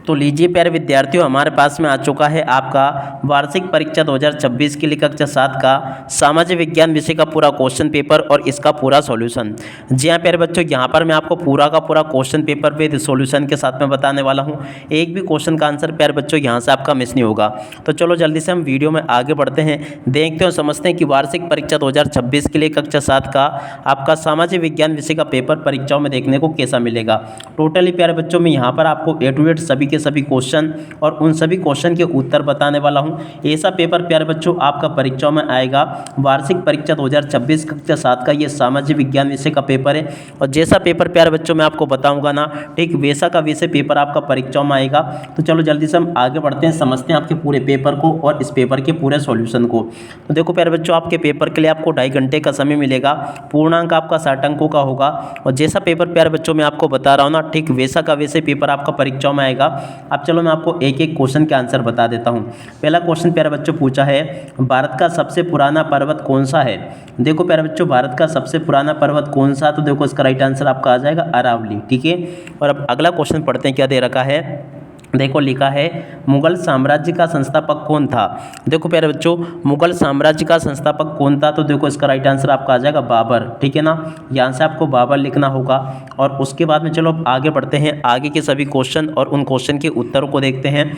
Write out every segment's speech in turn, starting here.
तो लीजिए प्यारे विद्यार्थियों, हमारे पास में आ चुका है आपका वार्षिक परीक्षा 2026 के लिए कक्षा 7 का सामाजिक विज्ञान विषय का पूरा क्वेश्चन पेपर और इसका पूरा सॉल्यूशन। जी हाँ प्यारे बच्चों, यहाँ पर मैं आपको पूरा का पूरा क्वेश्चन पेपर विद सॉल्यूशन के साथ में बताने वाला हूँ। एक भी क्वेश्चन का आंसर प्यारे बच्चों यहाँ से आपका मिस नहीं होगा। तो चलो जल्दी से हम वीडियो में आगे बढ़ते हैं, देखते हैं समझते हैं कि वार्षिक परीक्षा 2026 के लिए कक्षा 7 का आपका सामाजिक विज्ञान विषय का पेपर परीक्षाओं में देखने को कैसा मिलेगा। टोटली प्यारे बच्चों में यहाँ पर आपको ए टू जेड सभी के सभी क्वेश्चन और उन सभी क्वेश्चन के उत्तर बताने वाला हूँ। ऐसा पेपर प्यारे बच्चों आपका परीक्षाओं में आएगा। वार्षिक परीक्षा 2026 कक्षा 7 का ये सामाजिक विज्ञान विषय का पेपर है और जैसा पेपर प्यारे बच्चों मैं आपको बताऊंगा ना, ठीक वैसा का वैसे पेपर आपका परीक्षाओं में आएगा। तो चलो जल्दी से हम आगे बढ़ते हैं, समझते हैं आपके पूरे पेपर को और इस पेपर के पूरे सॉल्यूशन को। तो देखो प्यारे बच्चों, आपके पेपर के लिए आपको 2.5 घंटे का समय मिलेगा। पूर्णांक आपका 60 अंकों का होगा और जैसा पेपर प्यारे बच्चों मैं आपको बता रहा हूँ ना, ठीक वैसा का वैसे पेपर आपका परीक्षाओं में आएगा। अब चलो मैं आपको एक एक क्वेश्चन के आंसर बता देता हूँ। पहला क्वेश्चन प्यारे बच्चों पूछा है, भारत का सबसे पुराना पर्वत कौन सा है। देखो प्यारे बच्चों, भारत का सबसे पुराना पर्वत कौन सा, तो देखो इसका राइट आंसर आपका आ जाएगा अरावली। ठीक है, और अब अगला क्वेश्चन पढ़ते हैं, क्या दे रखा है। देखो लिखा है, मुगल साम्राज्य का संस्थापक कौन था। देखो प्यारे बच्चों, मुगल साम्राज्य का संस्थापक कौन था, तो देखो इसका राइट आंसर आपका आ जाएगा बाबर। ठीक है ना, यहाँ से आपको बाबर लिखना होगा। और उसके बाद में चलो आगे बढ़ते हैं, आगे के सभी क्वेश्चन और उन क्वेश्चन के उत्तरों को देखते हैं।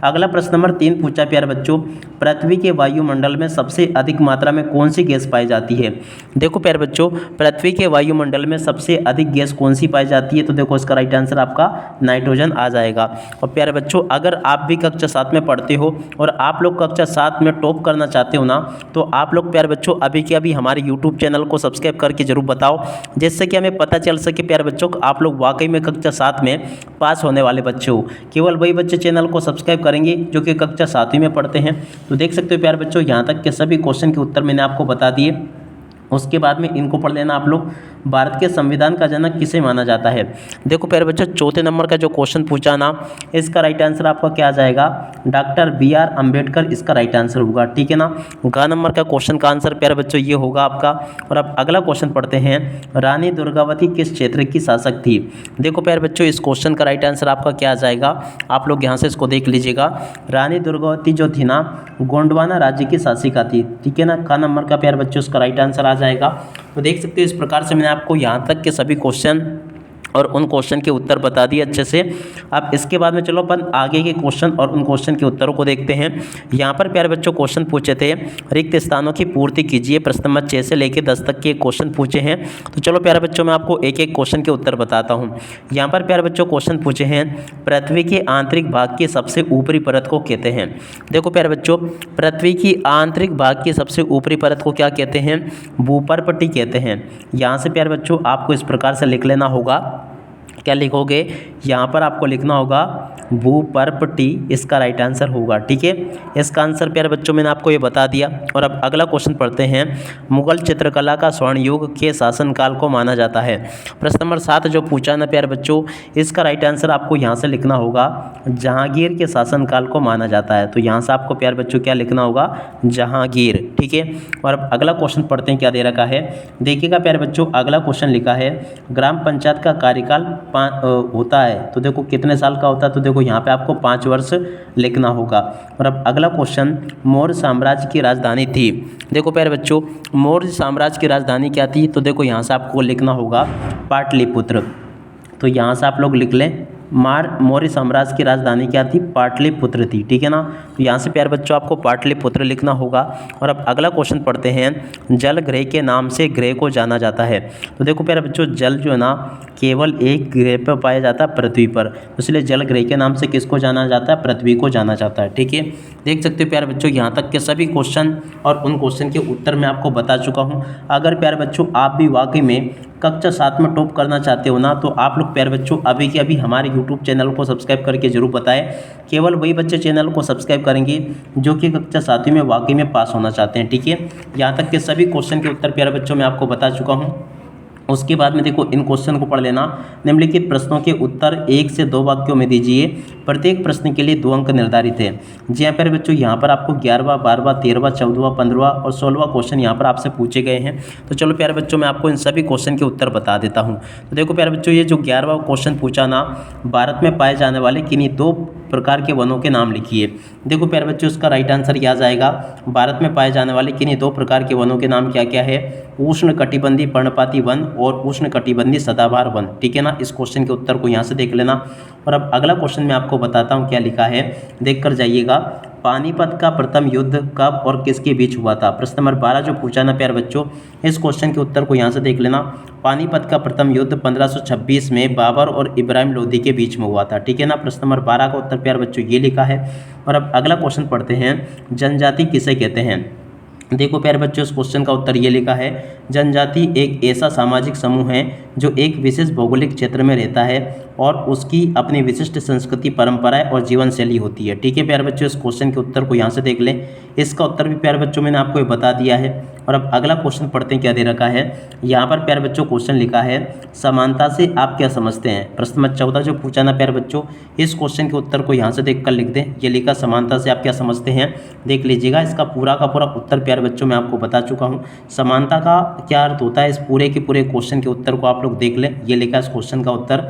अगला प्रश्न नंबर 3 पूछा प्यारे बच्चों, पृथ्वी के वायुमंडल में सबसे अधिक मात्रा में कौन सी गैस पाई जाती है। देखो प्यारे बच्चों, पृथ्वी के वायुमंडल में सबसे अधिक गैस कौन सी पाई जाती है, तो देखो इसका राइट आंसर आपका नाइट्रोजन आ जाएगा। और प्यारे बच्चों, अगर आप भी कक्षा 7 में पढ़ते हो और आप लोग कक्षा 7 में टॉप करना चाहते हो ना, तो आप लोग प्यारे बच्चों अभी के अभी हमारे यूट्यूब चैनल को सब्सक्राइब करके जरूर बताओ, जिससे कि हमें पता चल सके प्यारे बच्चों आप लोग वाकई में कक्षा 7 में पास होने वाले बच्चे हो। केवल वही बच्चे चैनल को सब्सक्राइब करेंगे जो कि कक्षा 7वीं में पढ़ते हैं। तो देख सकते हो प्यारे बच्चों, यहाँ तक के सभी क्वेश्चन के उत्तर मैंने आपको बता दिए। उसके बाद में इनको पढ़ लेना आप लोग। भारत के संविधान का जनक किसे माना जाता है। देखो प्यारे बच्चों, चौथे नंबर का जो क्वेश्चन पूछा ना, इसका राइट आंसर आपका क्या आ जाएगा, डॉक्टर BR अम्बेडकर इसका राइट आंसर होगा। ठीक है ना, ग नंबर का क्वेश्चन का आंसर प्यारे बच्चों ये होगा आपका। और अब अगला क्वेश्चन पढ़ते हैं, रानी दुर्गावती किस क्षेत्र की शासक थी। देखो प्यारे बच्चों, इस क्वेश्चन का राइट आंसर आपका क्या आ जाएगा, आप लोग यहाँ से इसको देख लीजिएगा। रानी दुर्गावती जो थी ना, गोंडवाना राज्य की शासिका थी। ठीक है ना, क नंबर का प्यारे बच्चों इसका राइट आंसर आ जाएगा। तो देख सकते हो इस प्रकार से मैंने आपको यहाँ तक के सभी क्वेश्चन और उन क्वेश्चन के उत्तर बता दिए अच्छे से। अब इसके बाद में चलो अपन आगे के क्वेश्चन और उन क्वेश्चन के उत्तरों को देखते हैं। यहाँ पर प्यारे बच्चों क्वेश्चन पूछे थे, रिक्त स्थानों की पूर्ति कीजिए। प्रश्न नंबर 6 से लेकर 10 तक के क्वेश्चन पूछे हैं। तो चलो प्यारे बच्चों मैं आपको एक एक क्वेश्चन के उत्तर बताता हूँ। यहाँ पर प्यारे बच्चों क्वेश्चन पूछे हैं, पृथ्वी के आंतरिक भाग की सबसे ऊपरी परत को कहते हैं। देखो प्यारे बच्चों, पृथ्वी की आंतरिक भाग की सबसे ऊपरी परत को क्या कहते हैं, भूपर्पटी कहते हैं। यहाँ से प्यारे बच्चों आपको इस प्रकार से लिख लेना होगा। क्या लिखोगे, यहाँ पर आपको लिखना होगा भूपर्पटी, इसका राइट आंसर होगा। ठीक है, इसका आंसर प्यारे बच्चों मैंने आपको ये बता दिया। और अब अगला क्वेश्चन पढ़ते हैं, मुगल चित्रकला का स्वर्ण युग के शासनकाल को माना जाता है। प्रश्न नंबर 7 जो पूछा ना प्यारे बच्चों, इसका राइट आंसर आपको यहाँ से लिखना होगा, जहांगीर के शासनकाल को माना जाता है। तो यहाँ से आपको प्यारे बच्चों क्या लिखना होगा, जहांगीर। ठीक है, और अब अगला क्वेश्चन पढ़ते हैं, क्या दे रखा है। देखिएगा प्यारे बच्चों, अगला क्वेश्चन लिखा है, ग्राम पंचायत का कार्यकाल होता है। तो देखो कितने साल का होता है, तो देखो यहाँ पे आपको 5 वर्ष लिखना होगा। और अब अगला क्वेश्चन, मौर्य साम्राज्य की राजधानी थी। देखो प्यारे बच्चों, मौर्य साम्राज्य की राजधानी क्या थी, तो देखो यहाँ से आपको लिखना होगा पाटलिपुत्र। तो यहाँ से आप लोग लिख लें, मौर्य साम्राज्य की राजधानी क्या थी, पाटलिपुत्र थी। ठीक है ना, तो यहाँ से प्यारे बच्चों आपको पाटलिपुत्र लिखना होगा। और अब अगला क्वेश्चन पढ़ते हैं, जल ग्रह के नाम से ग्रह को जाना जाता है। तो देखो प्यारे बच्चों, जल जो है ना केवल एक ग्रह पर पाया जाता है, पृथ्वी पर। तो इसलिए जल ग्रह के नाम से किसको जाना जाता है, पृथ्वी को जाना जाता है। ठीक है, देख सकते हो प्यारे बच्चों, यहाँ तक के सभी क्वेश्चन और उन क्वेश्चन के उत्तर मैं आपको बता चुका हूँ। अगर प्यारे बच्चों आप भी वाकई में कक्षा 7 में टॉप करना चाहते हो ना, तो आप लोग प्यारे बच्चों अभी के अभी हमारे यूट्यूब चैनल को सब्सक्राइब करके जरूर बताएं। केवल वही बच्चे चैनल को सब्सक्राइब करेंगे जो कि कक्षा 7वीं में वाकई में पास होना चाहते हैं। ठीक है, यहाँ तक के सभी क्वेश्चन के उत्तर प्यारे बच्चों मैं आपको बता चुका हूँ। उसके बाद में देखो इन क्वेश्चन को पढ़ लेना। निम्नलिखित प्रश्नों के उत्तर 1 से 2 वाक्यों में दीजिए। प्रत्येक प्रश्न के लिए 2 अंक निर्धारित है। जी हाँ प्यारे बच्चों, यहाँ पर आपको 11वां, 12वां, 13वां, 14वां, 15वां और 16वां क्वेश्चन यहाँ पर आपसे पूछे गए हैं। तो चलो प्यारे बच्चों मैं आपको इन सभी क्वेश्चन के उत्तर बता देता हूँ। तो देखो प्यारे बच्चों, ये जो 11वां क्वेश्चन पूछा ना, भारत में पाए जाने वाले किन्हीं 2 प्रकार के वनों के नाम लिखिए। देखो प्यारे बच्चों, इसका राइट आंसर क्या आ जाएगा, भारत में पाए जाने वाले किन्हीं 2 प्रकार के वनों के नाम क्या क्या है, उष्ण कटिबंधीय पर्णपाती वन और उष्ण कटिबंधीय सदाबहार वन। ठीक है ना, इस क्वेश्चन के उत्तर को यहाँ से देख लेना। और अब अगला क्वेश्चन मैं आपको बताता हूँ क्या लिखा है, देख कर जाइएगा। पानीपत का प्रथम युद्ध कब और किसके बीच हुआ था? प्रश्न नंबर 12 जो पूछा ना प्यारे बच्चों, इस क्वेश्चन के उत्तर को यहाँ से देख लेना। पानीपत का प्रथम युद्ध 1526 में बाबर और इब्राहिम लोदी के बीच में हुआ था। ठीक है ना, प्रश्न नंबर 12 का उत्तर प्यारे बच्चों ये लिखा है। और अब अगला क्वेश्चन पढ़ते हैं, जनजाति किसे कहते हैं? देखो प्यारे बच्चों, इस क्वेश्चन का उत्तर ये लिखा है, जनजाति एक ऐसा सामाजिक समूह है जो एक विशेष भौगोलिक क्षेत्र में रहता है और उसकी अपनी विशिष्ट संस्कृति, परंपराएं और जीवन शैली होती है। ठीक है प्यारे बच्चों, इस क्वेश्चन के उत्तर को यहाँ से देख लें। इसका उत्तर भी प्यारे बच्चों मैंने आपको ये बता दिया है। और अब अगला क्वेश्चन पढ़ते हैं क्या दे रखा है। यहाँ पर प्यारे बच्चों क्वेश्चन लिखा है, समानता से आप क्या समझते हैं? प्रश्न नंबर 14 जो पूछा ना प्यारे बच्चों, इस क्वेश्चन के उत्तर को यहाँ से देख कर लिख दें। ये लिखा, समानता से आप क्या समझते हैं, देख लीजिएगा। इसका पूरा का पूरा उत्तर प्यारे बच्चों मैं आपको बता चुका हूँ। समानता का क्या अर्थ होता है, इस पूरे के पूरे क्वेश्चन के उत्तर को आप लोग देख लें। ये लिखा इस क्वेश्चन का उत्तर।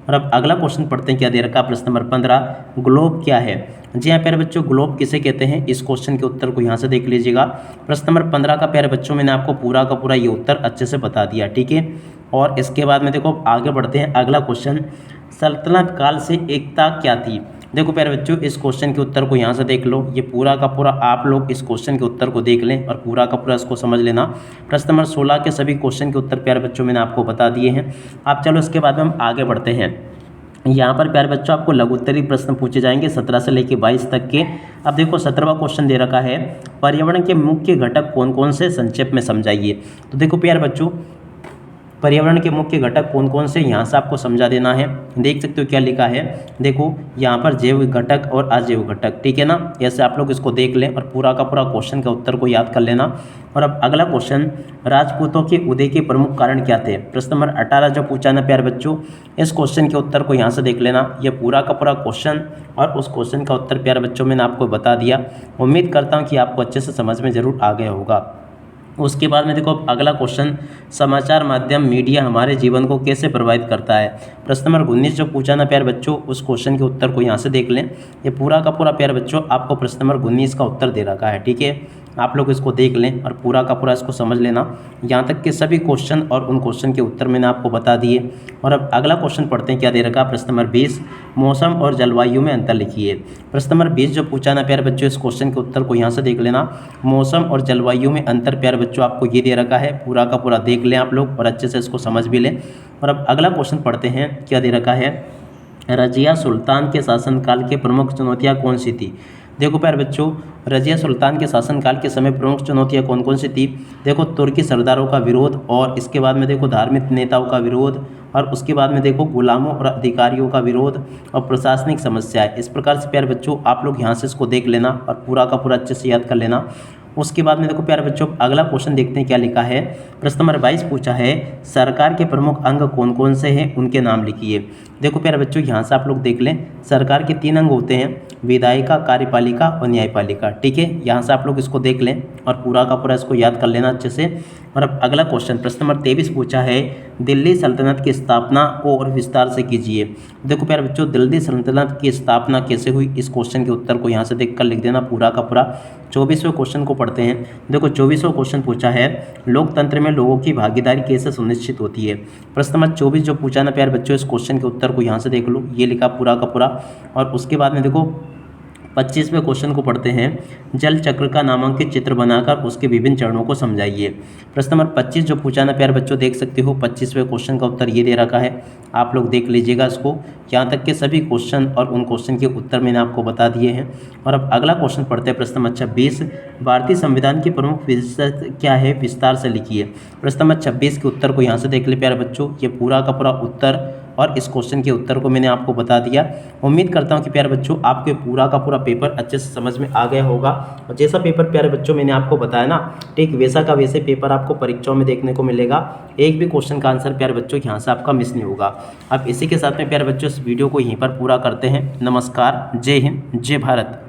और अब अगला क्वेश्चन पढ़ते हैं क्या दे रखा है। प्रश्न नंबर 15, ग्लोब क्या है? जी हाँ प्यारे बच्चों, ग्लोब किसे कहते हैं, इस क्वेश्चन के उत्तर को यहाँ से देख लीजिएगा। प्रश्न नंबर 15 का प्यारे बच्चों मैंने आपको पूरा का पूरा ये उत्तर अच्छे से बता दिया। ठीक है, और इसके बाद में देखो आगे बढ़ते हैं। अगला क्वेश्चन, सल्तनत काल से एकता क्या थी? देखो प्यारे बच्चों, इस क्वेश्चन के उत्तर को यहाँ से देख लो। ये पूरा का पूरा आप लोग इस क्वेश्चन के उत्तर को देख लें और पूरा का पूरा इसको समझ लेना। प्रश्न नंबर 16 के सभी क्वेश्चन के उत्तर प्यारे बच्चों मैंने आपको बता दिए हैं। अब चलो इसके बाद में हम आगे बढ़ते हैं। यहाँ पर प्यारे बच्चों आपको लघुत्तरीय प्रश्न पूछे जाएंगे 17 से लेकर 22 तक के। अब देखो 17वां क्वेश्चन दे रखा है, पर्यावरण के मुख्य घटक कौन कौन से, संक्षेप में समझाइए। तो देखो प्यारे बच्चों, पर्यावरण के मुख्य घटक कौन कौन से यहाँ से आपको समझा देना है। देख सकते हो क्या लिखा है, देखो यहाँ पर जैव घटक और अजैव घटक। ठीक है ना, ऐसे आप लोग इसको देख लें और पूरा का पूरा क्वेश्चन का उत्तर को याद कर लेना। और अब अगला क्वेश्चन, राजपूतों के उदय के प्रमुख कारण क्या थे? प्रश्न नंबर 18 जो पूछा ना प्यारे बच्चों, इस क्वेश्चन के उत्तर को यहाँ से देख लेना। ये पूरा का पूरा क्वेश्चन और उस क्वेश्चन का उत्तर प्यारे बच्चों मैंने आपको बता दिया। उम्मीद करता हूँ कि आपको अच्छे से समझ में जरूर आ गया होगा। उसके बाद में देखो अगला क्वेश्चन, समाचार माध्यम मीडिया हमारे जीवन को कैसे प्रभावित करता है? प्रश्न नंबर 19 जो पूछा ना प्यारे बच्चों, उस क्वेश्चन के उत्तर को यहाँ से देख लें। ये पूरा का पूरा प्यारे बच्चों आपको प्रश्न नंबर 19 का उत्तर दे रखा है। ठीक है, आप लोग इसको देख लें और पूरा का पूरा इसको समझ लेना। यहाँ तक के सभी क्वेश्चन और उन क्वेश्चन के उत्तर मैंने आपको बता दिए। और अब अगला क्वेश्चन पढ़ते हैं क्या दे रखा है। प्रश्न नंबर 20, मौसम और जलवायु में अंतर लिखिए। प्रश्न नंबर 20 जो पूछा ना प्यारे बच्चों, इस क्वेश्चन के उत्तर को यहाँ से देख लेना। मौसम और जलवायु में अंतर प्यारे बच्चों आपको ये दे रखा है, पूरा का पूरा देख लें आप लोग और अच्छे से इसको समझ भी लें। और अब अगला क्वेश्चन पढ़ते हैं क्या दे रखा है, रजिया सुल्तान के शासनकाल के प्रमुख चुनौतियाँ कौन सी थी? देखो प्यारे बच्चों, रजिया सुल्तान के शासनकाल के समय प्रमुख चुनौतियाँ कौन कौन सी थी? देखो तुर्की सरदारों का विरोध, और इसके बाद में देखो धार्मिक नेताओं का विरोध, और उसके बाद में देखो गुलामों और अधिकारियों का विरोध और प्रशासनिक समस्याएं। इस प्रकार से प्यारे बच्चों आप लोग यहाँ से इसको देख लेना और पूरा का पूरा अच्छे से याद कर लेना। उसके बाद में देखो प्यारे बच्चों अगला क्वेश्चन देखते हैं क्या लिखा है। प्रश्न नंबर 22 पूछा है, सरकार के प्रमुख अंग कौन कौन से हैं, उनके नाम लिखिए। देखो प्यारे बच्चों यहाँ से आप लोग देख लें, सरकार के 3 अंग होते हैं, विधायिका, कार्यपालिका और न्यायपालिका। ठीक है, यहाँ से आप लोग इसको देख लें और पूरा का पूरा इसको याद कर लेना अच्छे से। और अब अगला क्वेश्चन प्रश्न नंबर 23 पूछा है, दिल्ली सल्तनत की स्थापना को और विस्तार से कीजिए। देखो प्यारे बच्चों दिल्ली सल्तनत की स्थापना कैसे हुई, इस क्वेश्चन के उत्तर को यहाँ से देख कर लिख देना पूरा का पूरा। 24वें क्वेश्चन को पढ़ते हैं। देखो 24वां क्वेश्चन पूछा है, लोकतंत्र में लोगों की भागीदारी कैसे सुनिश्चित होती है। प्रश्न नंबर 24 जो पूछा ना प्यारे बच्चों, इस क्वेश्चन के उत्तर को यहाँ से देख लो, ये लिखा पूरा का पूरा। और उसके बाद में देखो 25वें क्वेश्चन को पढ़ते हैं, जल चक्र का नामांकित चित्र बनाकर उसके विभिन्न चरणों को समझाइए। प्रश्न नंबर 25 जो पूछा ना प्यारे बच्चों, देख सकते हो 25वें क्वेश्चन का उत्तर ये दे रखा है, आप लोग देख लीजिएगा इसको। यहाँ तक के सभी क्वेश्चन और उन क्वेश्चन के उत्तर मैंने आपको बता दिए हैं। और अब अगला क्वेश्चन पढ़ते हैं प्रश्न नंबर 26, भारतीय संविधान की प्रमुख विशेषता क्या है, विस्तार से लिखिए। प्रश्न नंबर 26 के उत्तर को यहाँ से देख ले प्यारे बच्चों, ये पूरा का पूरा उत्तर और इस क्वेश्चन के उत्तर को मैंने आपको बता दिया। उम्मीद करता हूँ कि प्यारे बच्चों आपके पूरा का पूरा पेपर अच्छे से समझ में आ गया होगा। और जैसा पेपर प्यारे बच्चों मैंने आपको बताया ना, ठीक वैसा का वैसे पेपर आपको परीक्षाओं में देखने को मिलेगा। एक भी क्वेश्चन का आंसर प्यारे बच्चों यहाँ से आपका मिस नहीं होगा। अब इसी के साथ में प्यारे बच्चों इस वीडियो को यहीं पर पूरा करते हैं। नमस्कार, जय हिंद, जय भारत।